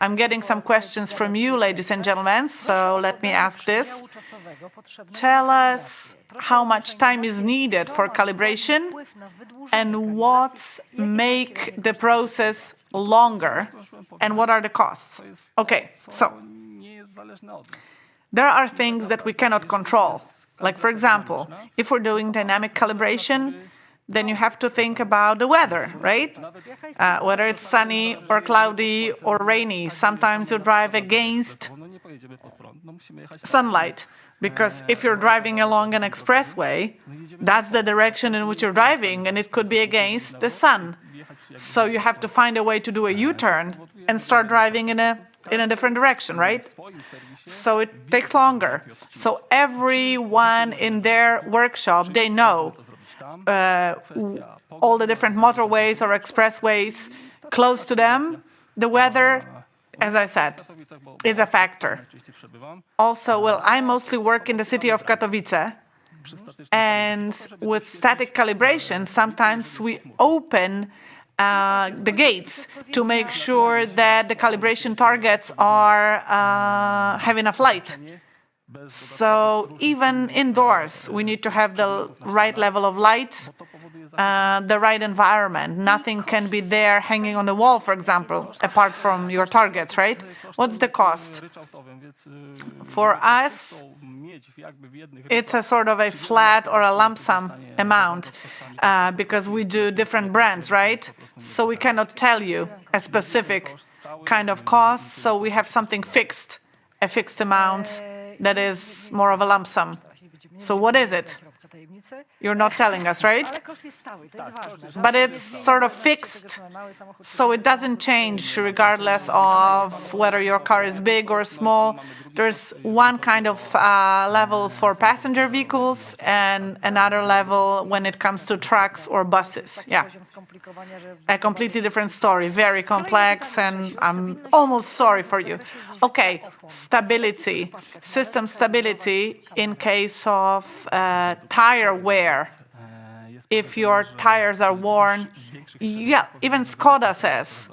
I'm getting some questions from you, ladies and gentlemen, so let me ask this. Tell us how much time is needed for calibration and what make the process longer and what are the costs. Okay, so there are things that we cannot control. Like, for example, if we're doing dynamic calibration, then you have to think about the weather, right? Whether it's sunny or cloudy or rainy. Sometimes you drive against sunlight, because if you're driving along an expressway, that's the direction in which you're driving, and it could be against the sun. So you have to find a way to do a U-turn and start driving in a different direction, right? So it takes longer. So everyone in their workshop, they know all the different motorways or expressways close to them. The weather, as I said, is a factor. Also, well, I mostly work in the city of Katowice, and with static calibration, sometimes we open the gates to make sure that the calibration targets are have enough light. So even indoors, we need to have the right level of light, the right environment. Nothing can be there hanging on the wall, for example, apart from your targets, right? What's the cost? For us, it's a sort of a flat or a lump sum amount because we do different brands, right? So we cannot tell you a specific kind of cost, so we have something fixed, a fixed amount that is more of a lump sum. So what is it? You're not telling us, right? But it's sort of fixed, so it doesn't change regardless of whether your car is big or small. There's one kind of level for passenger vehicles and another level when it comes to trucks or buses. Yeah. A completely different story, very complex, and I'm almost sorry for you. Okay, stability, system stability in case of tire wear. If your tires are worn, yeah, even Skoda says,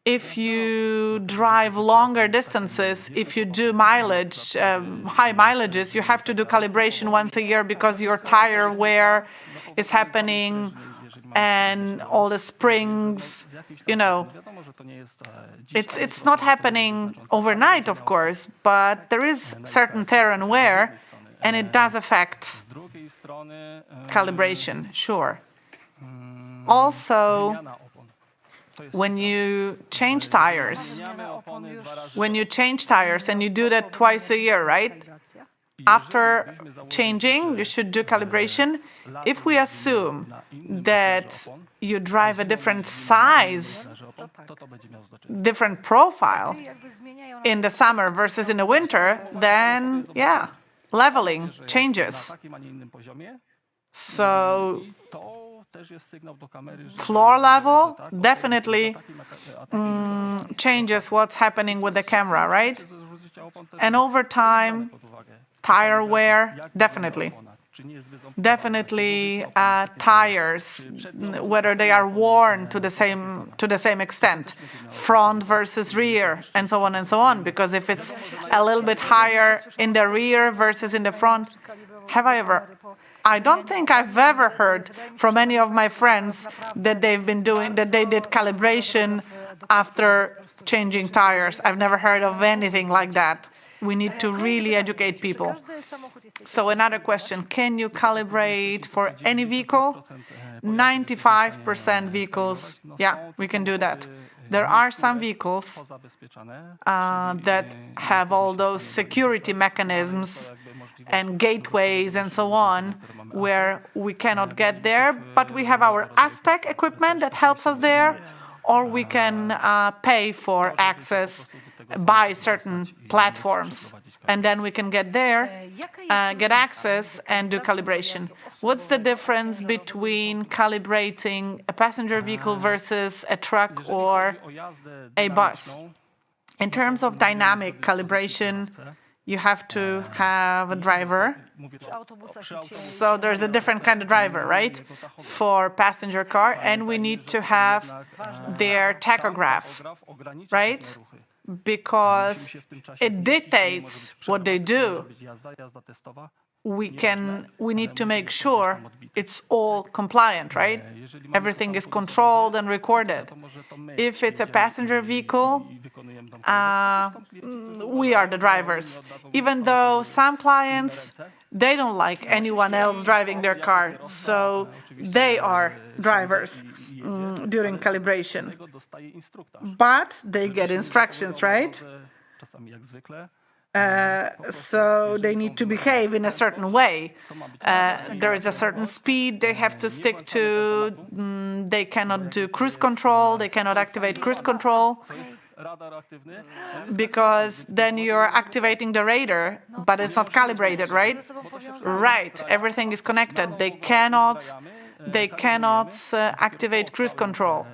if you drive longer distances, if you do mileage, high mileages, you have to do calibration once a year because your tire wear is happening and all the springs, you know, it's not happening overnight, of course, but there is certain tear and wear, and it does affect calibration, sure. Also, when you change tires and you do that twice a year, right? After changing, you should do calibration. If we assume that you drive a different size, different profile in the summer versus in the winter, then, yeah, leveling changes. So floor level definitely changes what's happening with the camera, right? And over time, tire wear, definitely. Definitely tires, whether they are worn to the same extent, front versus rear, and so on, because if it's a little bit higher in the rear versus in the front, I don't think I've ever heard from any of my friends that they did calibration after changing tires. I've never heard of anything like that. We need to really educate people. So another question, can you calibrate for any vehicle? 95% vehicles, yeah, we can do that. There are some vehicles that have all those security mechanisms and gateways and so on, where we cannot get there, but we have our Aztec equipment that helps us there, or we can pay for access by certain platforms, and then we can get there, get access, and do calibration. What's the difference between calibrating a passenger vehicle versus a truck or a bus? In terms of dynamic calibration, you have to have a driver. So there's a different kind of driver, right, for passenger car, and we need to have their tachograph, right? because it dictates what they do. We need to make sure it's all compliant, right? Everything is controlled and recorded. If it's a passenger vehicle, we are the drivers. Even though some clients, they don't like anyone else driving their car, so they are drivers during calibration. But they get instructions, right? So they need to behave in a certain way. There is a certain speed they have to stick to. They cannot do cruise control. They cannot activate cruise control because then you're activating the radar, but it's not calibrated, right? Right. Everything is connected. They cannot activate cruise control.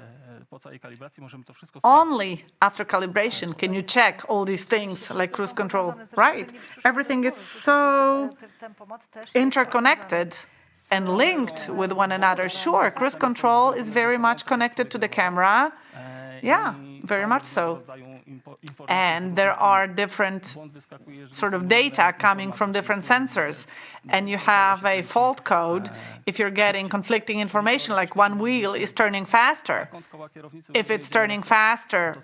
Only after calibration can you check all these things like cruise control. Right. Everything is so interconnected and linked with one another. Sure, cruise control is very much connected to the camera. Yeah, very much so. And there are different sort of data coming from different sensors. And you have a fault code if you're getting conflicting information, like one wheel is turning faster. If it's turning faster,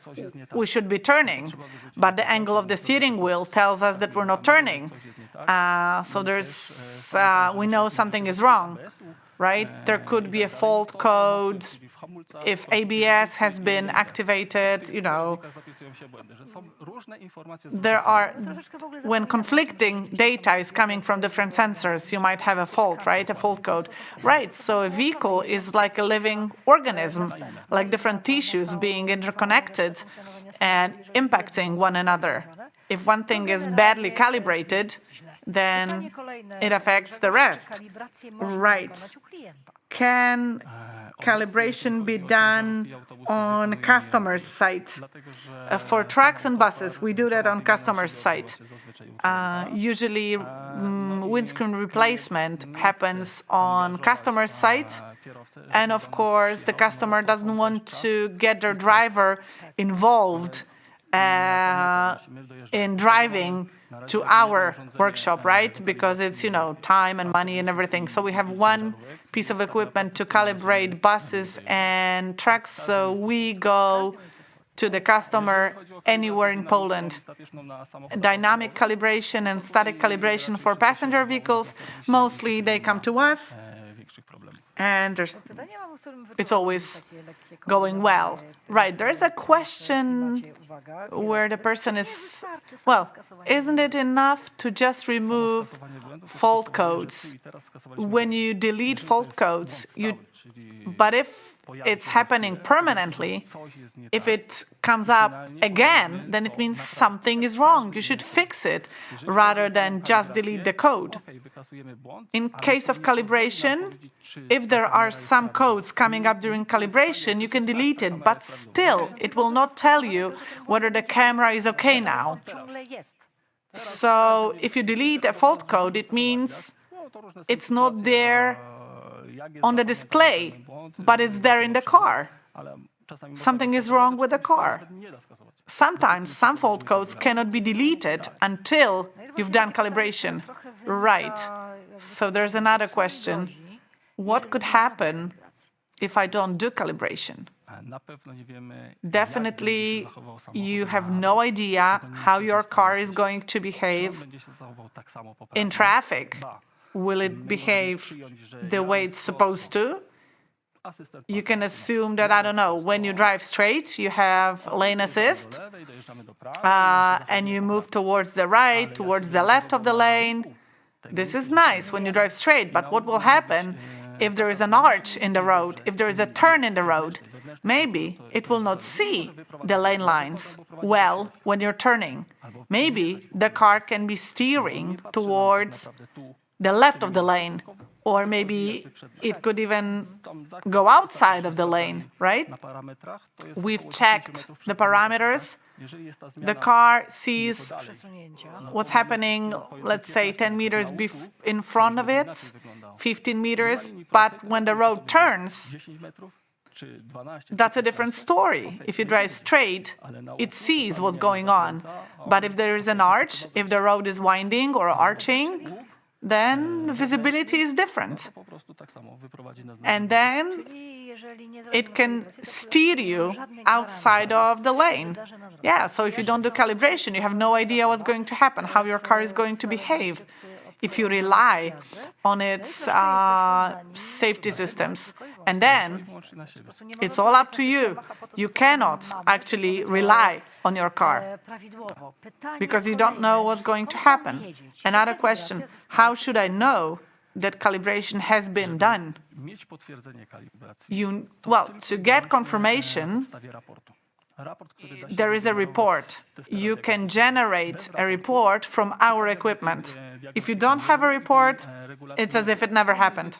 we should be turning. But the angle of the steering wheel tells us that we're not turning. So we know something is wrong, right? There could be a fault code if ABS has been activated, when conflicting data is coming from different sensors, you might have a fault, right? A fault code. Right, so a vehicle is like a living organism, like different tissues being interconnected and impacting one another. If one thing is badly calibrated, then it affects the rest. Right. Can calibration be done on a customer's site? For trucks and buses, we do that on customer's site. Usually, windscreen replacement happens on customer's site. And of course, the customer doesn't want to get their driver involved in driving to our workshop, right? Because it's, time and money and everything. So we have one piece of equipment to calibrate buses and trucks. So we go to the customer anywhere in Poland. Dynamic calibration and static calibration for passenger vehicles, mostly they come to us. And it's always going well. Right, there's a question where the person is, isn't it enough to just remove fault codes? When you delete fault codes, but if it's happening permanently, if it comes up again, then it means something is wrong. You should fix it rather than just delete the code. In case of calibration, if there are some codes coming up during calibration, you can delete it, but still, it will not tell you whether the camera is okay now. So if you delete a fault code, it means it's not there on the display, but it's there in the car. Something is wrong with the car. Sometimes some fault codes cannot be deleted until you've done calibration. Right. So there's another question. What could happen if I don't do calibration? Definitely, you have no idea how your car is going to behave in traffic. Will it behave the way it's supposed to? You can assume that, when you drive straight, you have lane assist, and you move towards the right, towards the left of the lane. This is nice when you drive straight, but what will happen if there is an arch in the road, if there is a turn in the road? Maybe it will not see the lane lines well when you're turning. Maybe the car can be steering towards the left of the lane, or maybe it could even go outside of the lane, right? We've checked the parameters. The car sees what's happening, let's say 10 meters in front of it, 15 meters, but when the road turns, that's a different story. If you drive straight, it sees what's going on. But if there is an arch, if the road is winding or arching, then visibility is different. And then it can steer you outside of the lane. Yeah, so if you don't do calibration, you have no idea what's going to happen, how your car is going to behave. If you rely on its safety systems. And then it's all up to you. You cannot actually rely on your car because you don't know what's going to happen. Another question, how should I know that calibration has been done? Well, to get confirmation, there is a report. You can generate a report from our equipment. If you don't have a report, it's as if it never happened.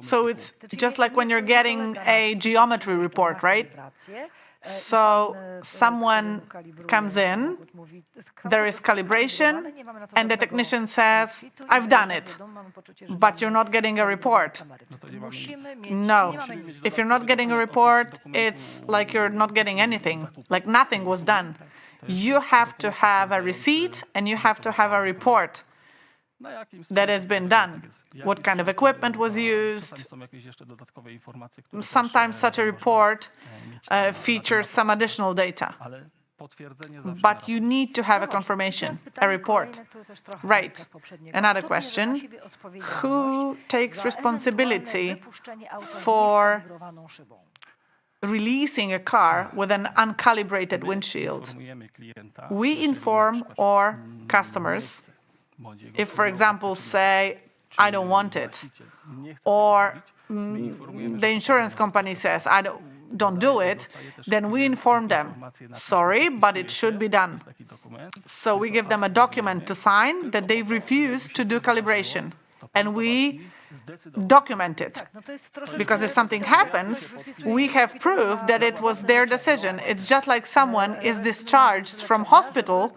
So it's just like when you're getting a geometry report, right? So someone comes in, there is calibration, and the technician says, I've done it, but you're not getting a report. No. If you're not getting a report, it's like you're not getting anything, like nothing was done. You have to have a receipt and you have to have a report that has been done. What kind of equipment was used? Sometimes such a report features some additional data. But you need to have a confirmation, a report. Right. Another question. Who takes responsibility for releasing a car with an uncalibrated windshield? We inform our customers. If, for example, say, I don't want it, or the insurance company says, I don't do it, then we inform them, sorry, but it should be done. So we give them a document to sign that they've refused to do calibration, and we document it. Because if something happens, we have proof that it was their decision. It's just like someone is discharged from hospital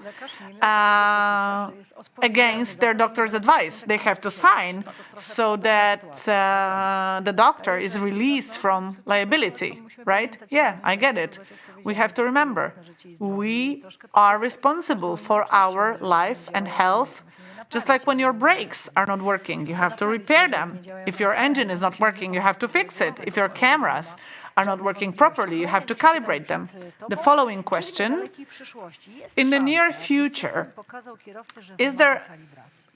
against their doctor's advice. They have to sign so that the doctor is released from liability, right? Yeah, I get it. We have to remember, we are responsible for our life and health. Just like when your brakes are not working, you have to repair them. If your engine is not working, you have to fix it. If your cameras are not working properly, you have to calibrate them. The following question, in the near future, is there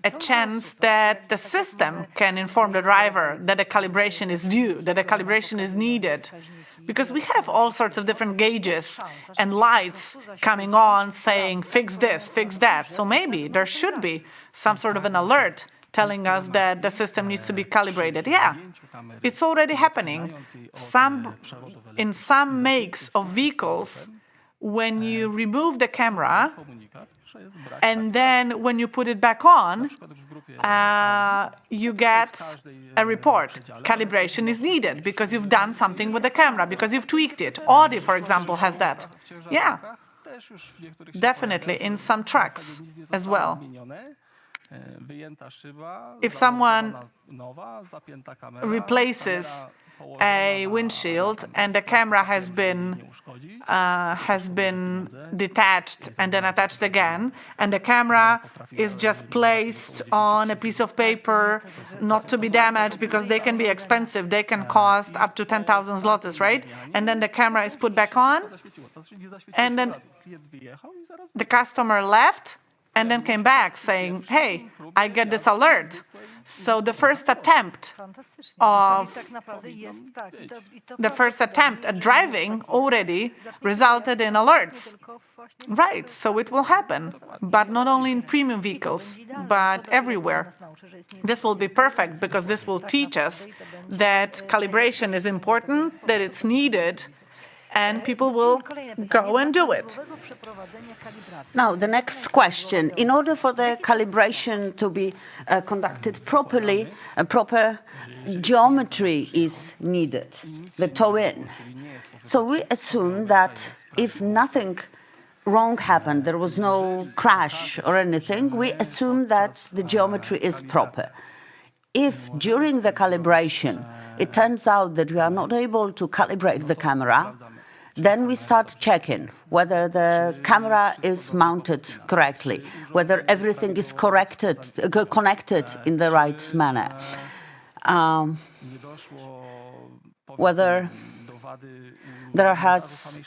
a chance that the system can inform the driver that a calibration is due, that a calibration is needed? Because we have all sorts of different gauges and lights coming on saying, fix this, fix that. So maybe there should be some sort of an alert telling us that the system needs to be calibrated. Yeah, it's already happening. In some makes of vehicles, when you remove the camera, and then when you put it back on, you get a report. Calibration is needed because you've done something with the camera, because you've tweaked it. Audi, for example, has that. Yeah, definitely, in some trucks as well. If someone replaces a windshield and the camera has been detached and then attached again, and the camera is just placed on a piece of paper not to be damaged because they can be expensive, they can cost up to 10,000 zlotys, right? And then the camera is put back on, and then the customer left and then came back saying, hey, I get this alert. So the first attempt at driving already resulted in alerts. Right, so it will happen, but not only in premium vehicles, but everywhere. This will be perfect because this will teach us that calibration is important, that it's needed, and people will go and do it. Now, the next question. In order for the calibration to be conducted properly, a proper geometry is needed, the toe-in. So we assume that if nothing wrong happened, there was no crash or anything, we assume that the geometry is proper. if during the calibration it turns out that we are not able to calibrate the camera, then we start checking whether the camera is mounted correctly, whether everything is connected in the right manner, whether there has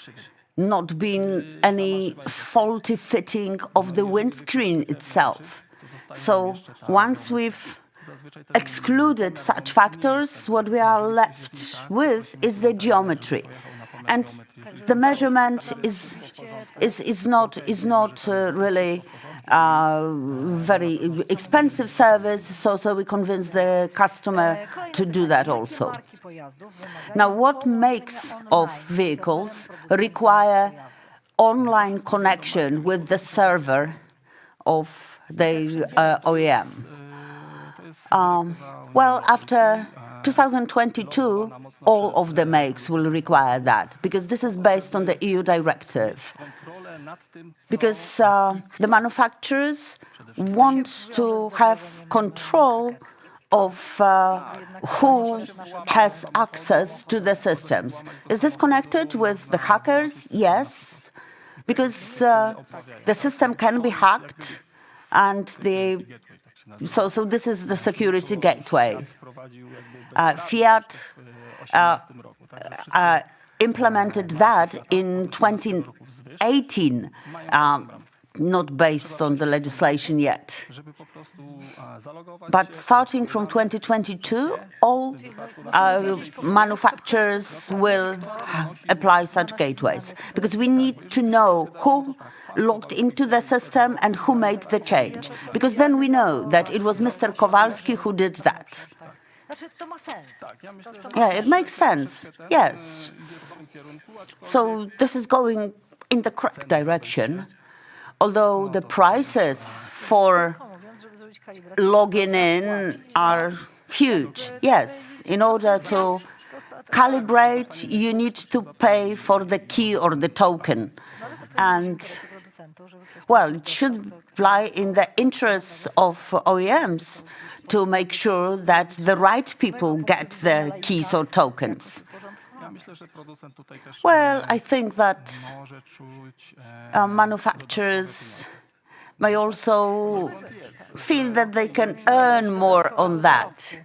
not been any faulty fitting of the windscreen itself. So once we've excluded such factors, what we are left with is the geometry. And the measurement is not really very expensive service, so we convince the customer to do that also. Now, what makes of vehicles require online connection with the server of the OEM? Well, after 2022, all of the makes will require that, because this is based on the EU directive. Because the manufacturers want to have control of who has access to the systems. Is this connected with the hackers? Yes, because the system can be hacked, and so this is the security gateway. Fiat implemented that in 2018, not based on the legislation yet. But starting from 2022, all manufacturers will apply such gateways, because we need to know who logged into the system and who made the change, because then we know that it was Mr. Kowalski who did that. Yeah, it makes sense, yes. So this is going in the correct direction, although the prices for logging in are huge. Yes, in order to calibrate, you need to pay for the key or the token. And, well, it should lie in the interests of OEMs to make sure that the right people get the keys or tokens. Well, I think that manufacturers may also feel that they can earn more on that.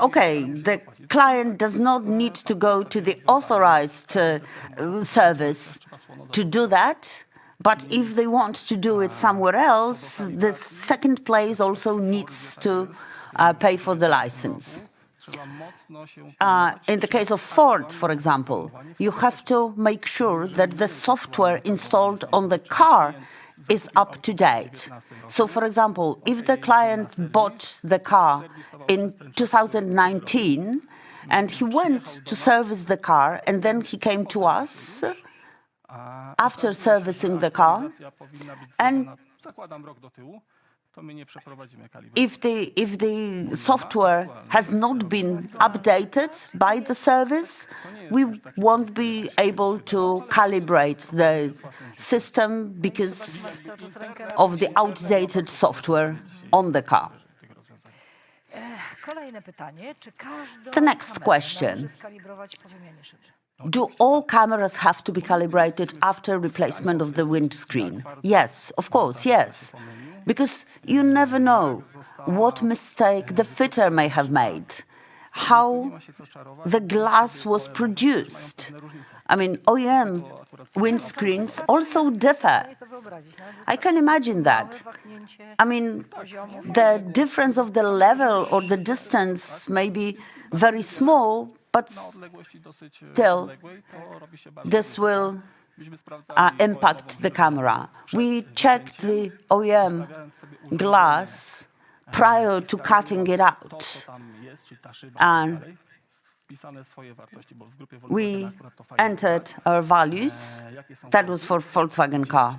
Okay, the client does not need to go to the authorized service to do that, but if they want to do it somewhere else, the second place also needs to pay for the license. In the case of Ford, for example, you have to make sure that the software installed on the car is up to date. So, for example, if the client bought the car in 2019 and he went to service the car and then he came to us after servicing the car, and if the software has not been updated by the service, we won't be able to calibrate the system because of the outdated software on the car. The next question. Do all cameras have to be calibrated after replacement of the windscreen? Yes, of course, yes. Because you never know what mistake the fitter may have made, how the glass was produced. I mean, OEM windscreens also differ. I can imagine that. I mean, the difference of the level or the distance may be very small, but still, this will impact the camera. We checked the OEM glass prior to cutting it out, and we entered our values. That was for Volkswagen car.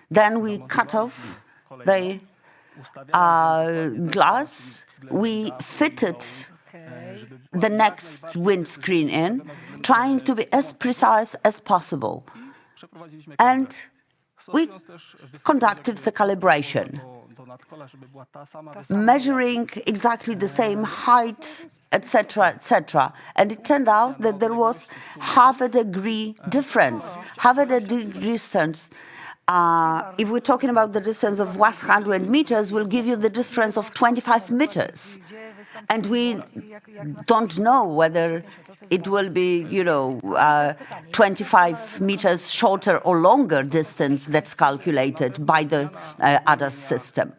Then we cut off the glass. We fitted the next windscreen in, trying to be as precise as possible. And we conducted the calibration. measuring exactly the same height, etc., etc. And it turned out that there was half a degree difference, half a degree distance. If we're talking about the distance of 100 meters, we'll give you the difference of 25 meters. And we don't know whether it will be, 25 meters shorter or longer distance that's calculated by the ADAS system.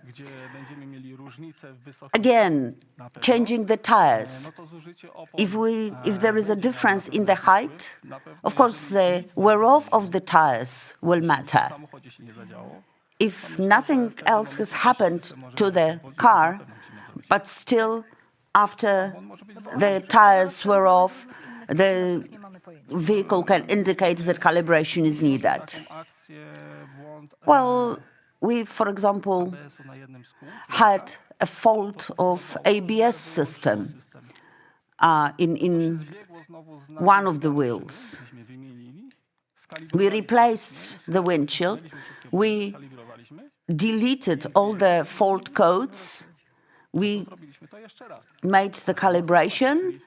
Again, changing the tires. If there is a difference in the height, of course, the wear-off of the tires will matter. If nothing else has happened to the car, but still after the tires wear off, the vehicle can indicate that calibration is needed. Well, we, for example, had a fault of ABS system in one of the wheels. We replaced the windshield. We deleted all the fault codes. We made the calibration.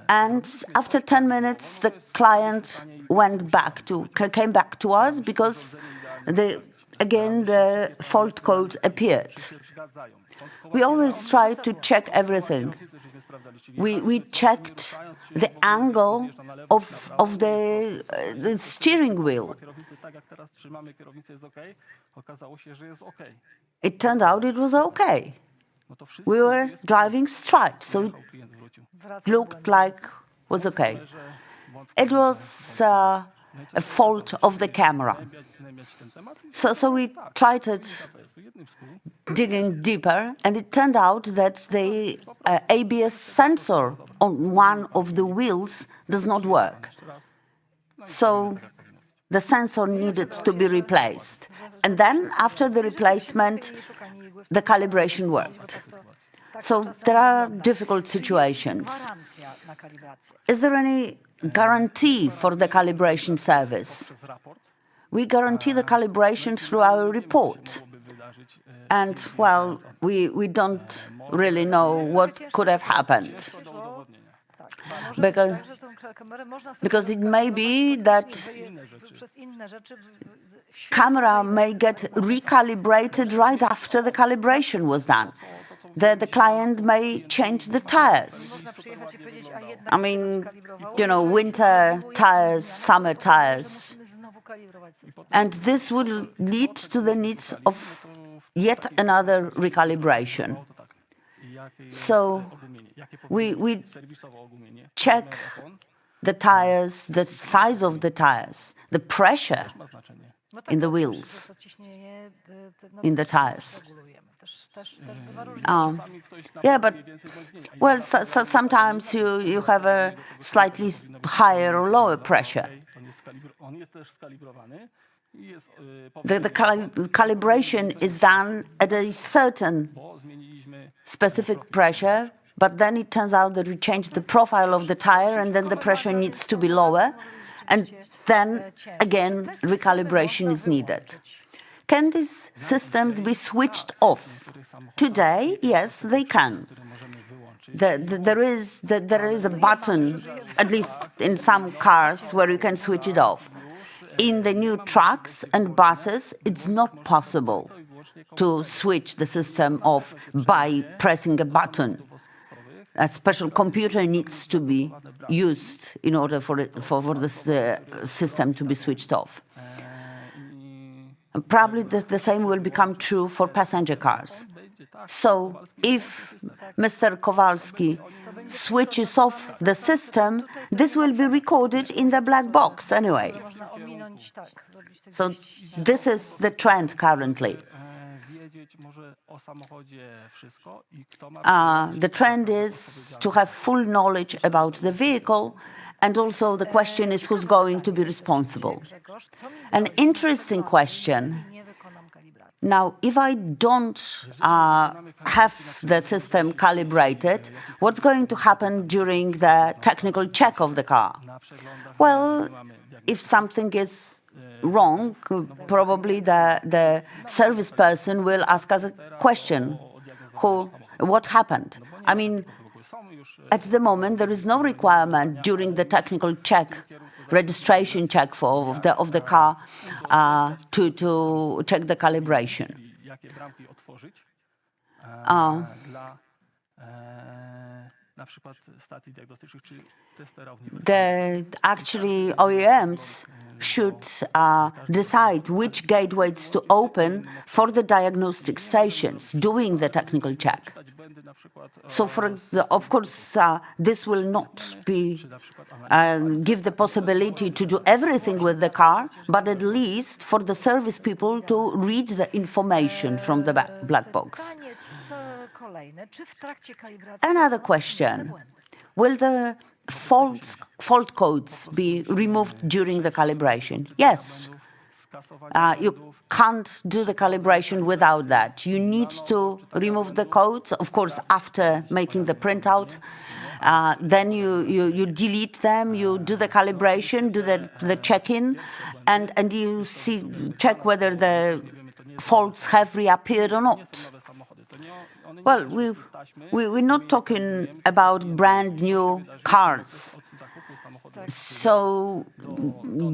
And after 10 minutes, the client came back to us because again the fault code appeared. We always try to check everything. We checked the angle of the steering wheel. It turned out it was okay. We were driving straight, so it looked like it was okay. It was a fault of the camera. So we tried it, digging deeper, and it turned out that the ABS sensor on one of the wheels does not work. So the sensor needed to be replaced. And then, after the replacement, the calibration worked. So there are difficult situations. Is there any guarantee for the calibration service? We guarantee the calibration through our report. And, well, we don't really know what could have happened. Because it may be that camera may get recalibrated right after the calibration was done. The client may change the tires. I mean, winter tires, summer tires. And this would lead to the needs of yet another recalibration. So we check the tires, the size of the tires, the pressure in the wheels, in the tires. Yeah, but, well, sometimes you have a slightly higher or lower pressure. The calibration is done at a certain specific pressure, but then it turns out that we change the profile of the tire, and then the pressure needs to be lower, and then, again, recalibration is needed. Can these systems be switched off? Today, yes, they can. There is a button, at least in some cars, where you can switch it off. In the new trucks and buses, it's not possible to switch the system off by pressing a button. A special computer needs to be used in order for this system to be switched off. And probably the same will become true for passenger cars. So if Mr. Kowalski switches off the system, this will be recorded in the black box anyway. So this is the trend currently. The trend is to have full knowledge about the vehicle, and also the question is who's going to be responsible. An interesting question. Now, if I don't have the system calibrated, what's going to happen during the technical check of the car? Well, if something is wrong, probably the service person will ask us a question. What happened? I mean, at the moment, there is no requirement during the technical check, registration check of the car to check the calibration. Actually, OEMs should decide which gateways to open for the diagnostic stations doing the technical check. So, of course, this will not be give the possibility to do everything with the car, but at least for the service people to read the information from the black box. Another question: will the fault codes be removed during the calibration? Yes. You can't do the calibration without that. You need to remove the codes, of course, after making the printout. Then you delete them, you do the calibration, do the check-in, and you check whether the faults have reappeared or not. Well, we're not talking about brand new cars. So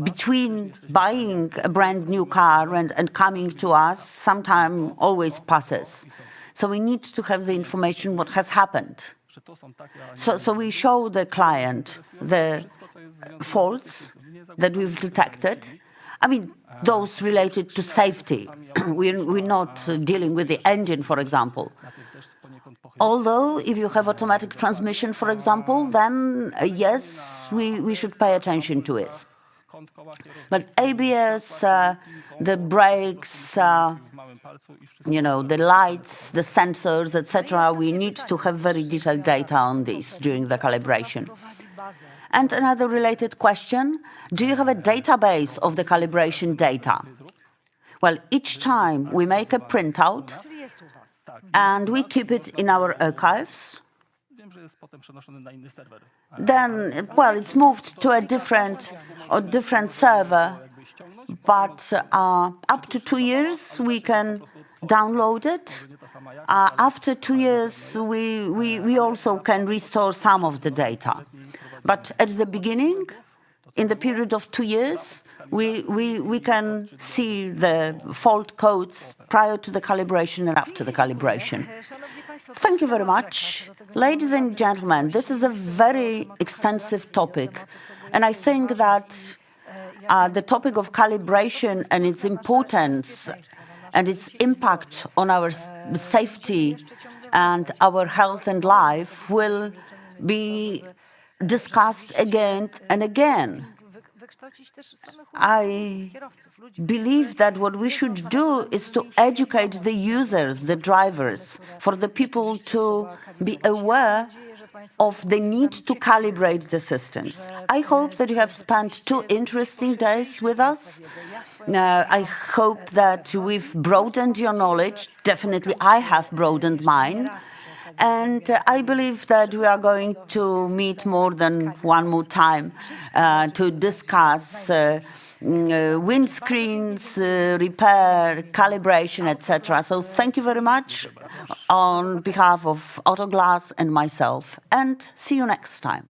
between buying a brand new car and coming to us, some time always passes. So we need to have the information what has happened. So we show the client the faults that we've detected. I mean, those related to safety. We're not dealing with the engine, for example. Although, if you have automatic transmission, for example, then yes, we should pay attention to it. But ABS, the brakes, the lights, the sensors, etc., we need to have very detailed data on this during the calibration. And another related question, do you have a database of the calibration data? Well, each time we make a printout, and we keep it in our archives. Then, well, it's moved to a different server, but up to 2 years we can download it. After 2 years, we also can restore some of the data. But at the beginning, in the period of 2 years, we can see the fault codes prior to the calibration and after the calibration. Thank you very much. Ladies and gentlemen, this is a very extensive topic, and I think that the topic of calibration and its importance and its impact on our safety and our health and life will be discussed again and again. I believe that what we should do is to educate the users, the drivers, for the people to be aware of the need to calibrate the systems. I hope that you have spent 2 interesting days with us. I hope that we've broadened your knowledge. Definitely, I have broadened mine. And I believe that we are going to meet more than one more time to discuss windscreens, repair, calibration, etc. So thank you very much on behalf of Autoglass and myself, and see you next time.